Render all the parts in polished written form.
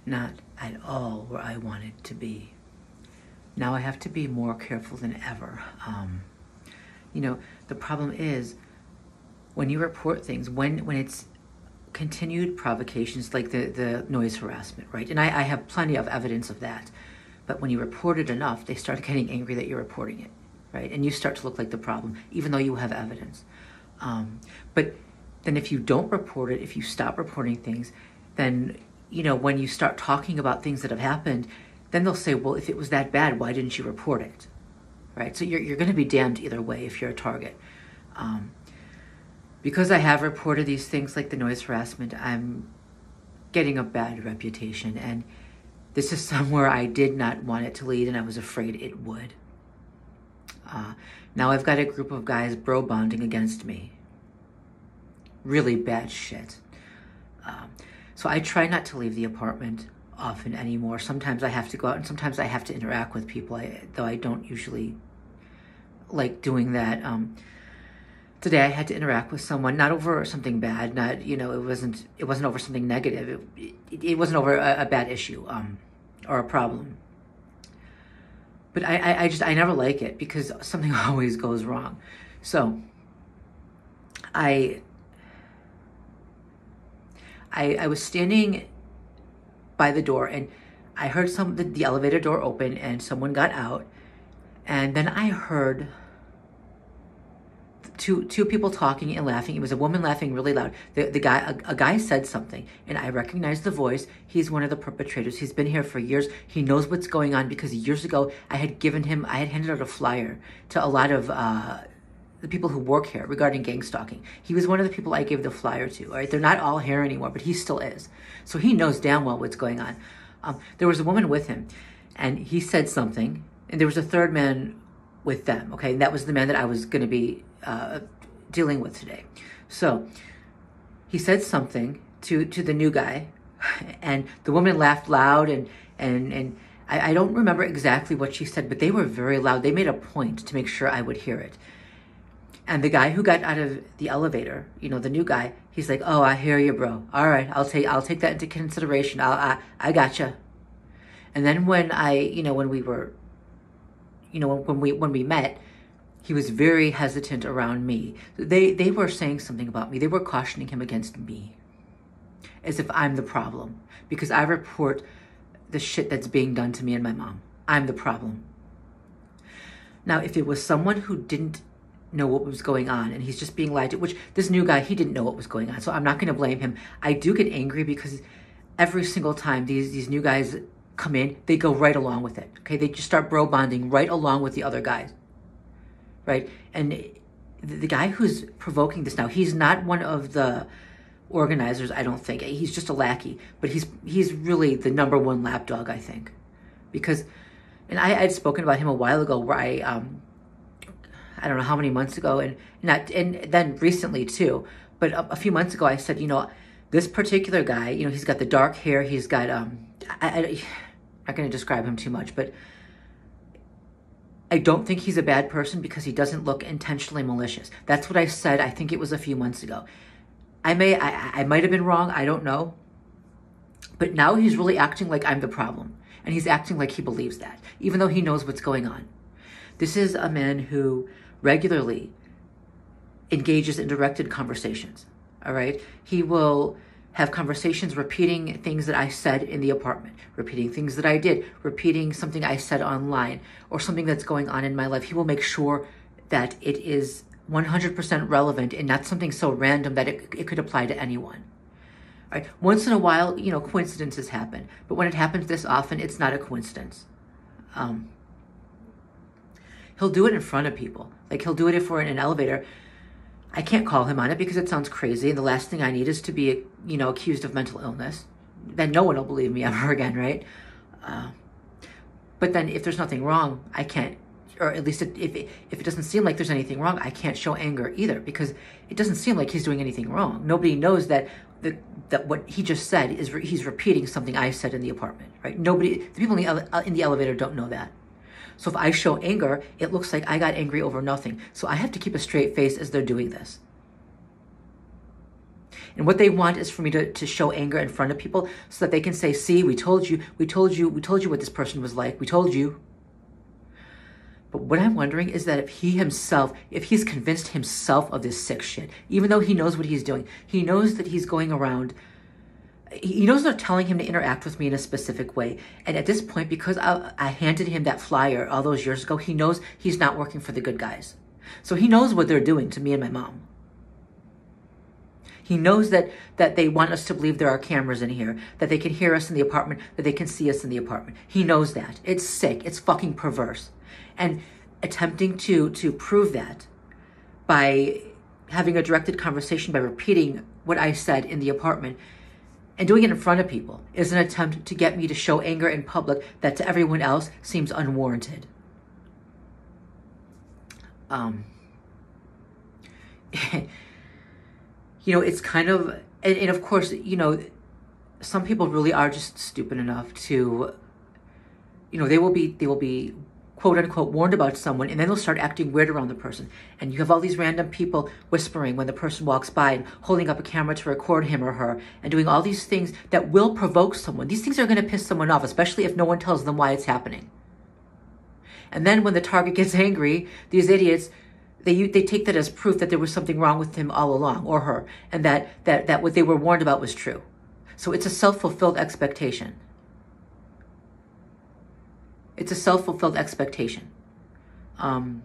not at all where I wanted to be. Now I have to be more careful than ever. The problem is when you report things, when it's continued provocations like the noise harassment, right? And I have plenty of evidence of that. But when you report it enough, they start getting angry that you're reporting it, right? And you start to look like the problem, even though you have evidence. But then if you don't report it, if you stop reporting things, then, when you start talking about things that have happened, then they'll say, well, if it was that bad, why didn't you report it, right? So you're going to be damned either way if you're a target. Because I have reported these things like the noise harassment, I'm getting a bad reputation. And this is somewhere I did not want it to lead, and I was afraid it would. Now I've got a group of guys bro bonding against me. Really bad shit. So I try not to leave the apartment often anymore. Sometimes I have to go out, and sometimes I have to interact with people, though I don't usually like doing that. Today I had to interact with someone, not over something bad, not, it wasn't over something negative. It wasn't over a bad issue, or a problem. But I never like it because something always goes wrong. So I was standing by the door, and I heard the elevator door open, and someone got out, and then I heard two people talking and laughing. It was a woman laughing really loud. A guy said something, and I recognized the voice. He's one of the perpetrators. He's been here for years. He knows what's going on because years ago I had handed out a flyer to a lot of the people who work here regarding gang stalking. He was one of the people I gave the flyer to. All right, they're not all here anymore, but he still is. So he knows damn well what's going on. There was a woman with him, and he said something, and there was a third man with them. Okay, and that was the man that I was going to be dealing with today. So he said something to the new guy, and the woman laughed loud, and I don't remember exactly what she said, but they were very loud. They made a point to make sure I would hear it. And the guy who got out of the elevator, the new guy, he's like, "Oh, I hear you, bro. All right, I'll take that into consideration. I gotcha." And then when we met, he was very hesitant around me. They were saying something about me. They were cautioning him against me, as if I'm the problem, because I report the shit that's being done to me and my mom. I'm the problem. Now, if it was someone who didn't know what was going on and he's just being lied to, which this new guy, he didn't know what was going on, so I'm not going to blame him. I do get angry because every single time these new guys come in, they go right along with it. Okay, they just start bro bonding right along with the other guys, right? And the guy who's provoking this now, he's not one of the organizers, I don't think. He's just a lackey, but he's really the number one lapdog, I think, because, and I'd spoken about him a while ago, where I don't know how many months ago, and then recently too, but a few months ago I said, this particular guy, he's got the dark hair, he's got, I'm not going to describe him too much, but I don't think he's a bad person because he doesn't look intentionally malicious. That's what I said. I think it was a few months ago. I might have been wrong. I don't know. But now he's really acting like I'm the problem. And he's acting like he believes that, even though he knows what's going on. This is a man who regularly engages in directed conversations. All right? He will have conversations repeating things that I said in the apartment, repeating things that I did, repeating something I said online, or something that's going on in my life. He will make sure that it is 100% relevant and not something so random that it could apply to anyone. All right? Once in a while, coincidences happen. But when it happens this often, it's not a coincidence. He'll do it in front of people. Like, he'll do it if we're in an elevator. I can't call him on it because it sounds crazy, and the last thing I need is to be, accused of mental illness. Then no one will believe me ever again, right? But then if there's nothing wrong, I can't, or at least if it doesn't seem like there's anything wrong, I can't show anger either, because it doesn't seem like he's doing anything wrong. Nobody knows that what he just said is he's repeating something I said in the apartment, right? The people in the elevator don't know that. So if I show anger, it looks like I got angry over nothing. So I have to keep a straight face as they're doing this. And what they want is for me to show anger in front of people so that they can say, see, we told you what this person was like. We told you. But what I'm wondering is that if he's convinced himself of this sick shit, even though he knows what he's doing, he knows that he's going around, he knows they're telling him to interact with me in a specific way. And at this point, because I handed him that flyer all those years ago, he knows he's not working for the good guys. So he knows what they're doing to me and my mom. He knows that they want us to believe there are cameras in here, that they can hear us in the apartment, that they can see us in the apartment. He knows that. It's sick. It's fucking perverse. And attempting to prove that by having a directed conversation, by repeating what I said in the apartment and doing it in front of people, is an attempt to get me to show anger in public that to everyone else seems unwarranted. You know, it's kind of, and of course, you know, some people really are just stupid enough to, you know, they will be quote unquote warned about someone, and then they'll start acting weird around the person. And you have all these random people whispering when the person walks by and holding up a camera to record him or her and doing all these things that will provoke someone. These things are going to piss someone off, especially if no one tells them why it's happening. And then when the target gets angry, these idiots, they take that as proof that there was something wrong with him all along, or her, and that what they were warned about was true. So it's a self-fulfilled expectation. It's a self-fulfilled expectation. But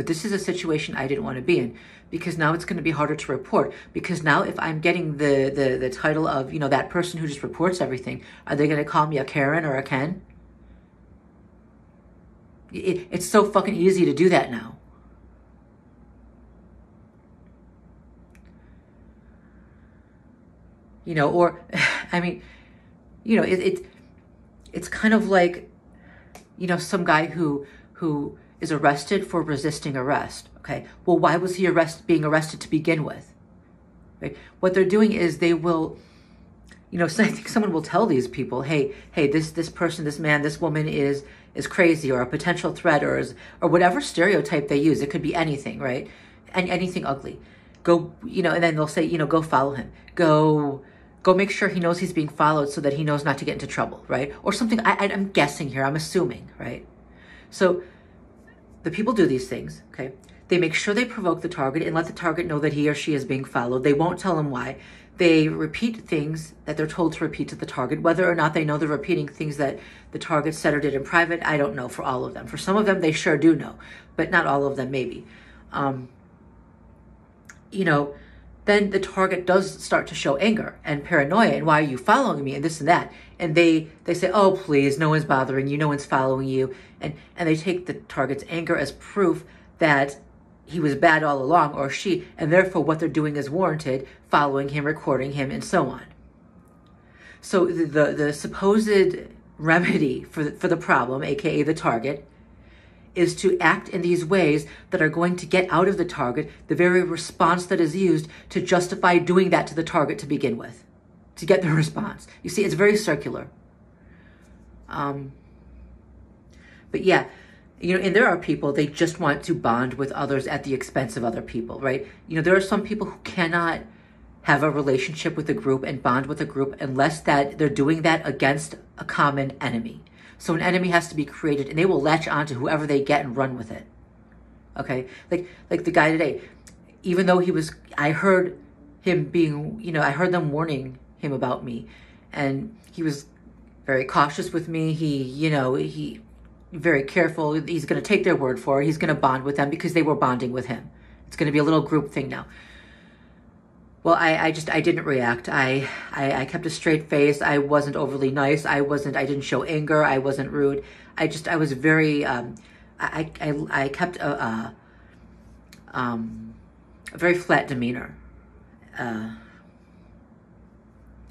this is a situation I didn't want to be in, because now it's going to be harder to report. Because now if I'm getting the title of, you know, that person who just reports everything, are they going to call me a Karen or a Ken? It's so fucking easy to do that now. You know, or, I mean, you know, it's kind of like, you know, some guy who is arrested for resisting arrest. Okay, well, why was he being arrested to begin with? Right? What they're doing is they will, you know, I think someone will tell these people, hey, this person, this man, this woman is crazy, or a potential threat, or whatever stereotype they use. It could be anything, right? And anything ugly. Go, you know, and then they'll say, you know, go follow him. Go make sure he knows he's being followed so that he knows not to get into trouble, right? Or something. I'm guessing here. I'm assuming, right? So the people do these things, okay? They make sure they provoke the target and let the target know that he or she is being followed. They won't tell him why. They repeat things that they're told to repeat to the target. Whether or not they know they're repeating things that the target said or did in private, I don't know for all of them. For some of them, they sure do know, but not all of them, maybe. You know, then the target does start to show anger and paranoia, and why are you following me, and this and that. And they say, oh, please, no one's bothering you, no one's following you. And they take the target's anger as proof that he was bad all along, or she, and therefore what they're doing is warranted, following him, recording him, and so on. So the supposed remedy for the problem, aka the target, is to act in these ways that are going to get out of the target the very response that is used to justify doing that to the target to begin with, to get the response. You see, it's very circular. But yeah, you know, and there are people, they just want to bond with others at the expense of other people, right? You know, there are some people who cannot have a relationship with a group and bond with a group unless that they're doing that against a common enemy. So an enemy has to be created, and they will latch onto whoever they get and run with it. Okay? Like the guy today, even though I heard him being, you know, I heard them warning him about me, and he was very cautious with me. He very careful. He's going to take their word for it. He's going to bond with them because they were bonding with him. It's going to be a little group thing now. Well, I didn't react. I kept a straight face. I wasn't overly nice. I didn't show anger. I wasn't rude. I was very, I kept a very flat demeanor.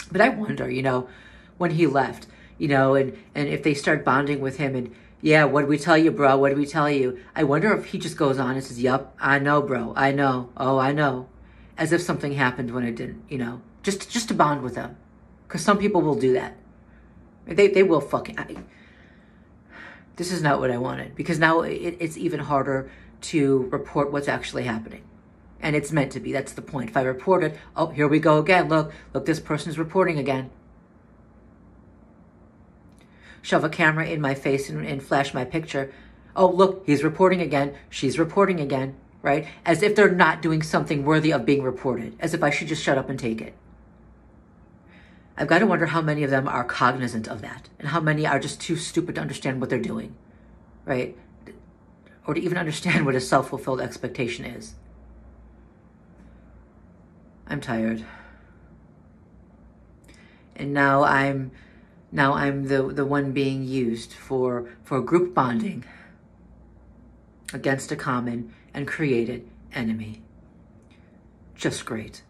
But I wonder, you know, when he left, you know, and if they start bonding with him and, yeah, what did we tell you, bro? What did we tell you? I wonder if he just goes on and says, yup, I know, bro. I know. Oh, I know. As if something happened when it didn't, you know, just to bond with them. Because some people will do that. They will fucking... this is not what I wanted. Because now it's even harder to report what's actually happening. And it's meant to be. That's the point. If I report it, oh, here we go again. Look, this person's reporting again. Shove a camera in my face and flash my picture. Oh, look, he's reporting again. She's reporting again, right? As if they're not doing something worthy of being reported. As if I should just shut up and take it. I've got to wonder how many of them are cognizant of that. And how many are just too stupid to understand what they're doing, right? Or to even understand what a self-fulfilled expectation is. I'm tired. And now I'm the one being used for group bonding against a common and created enemy. Just great.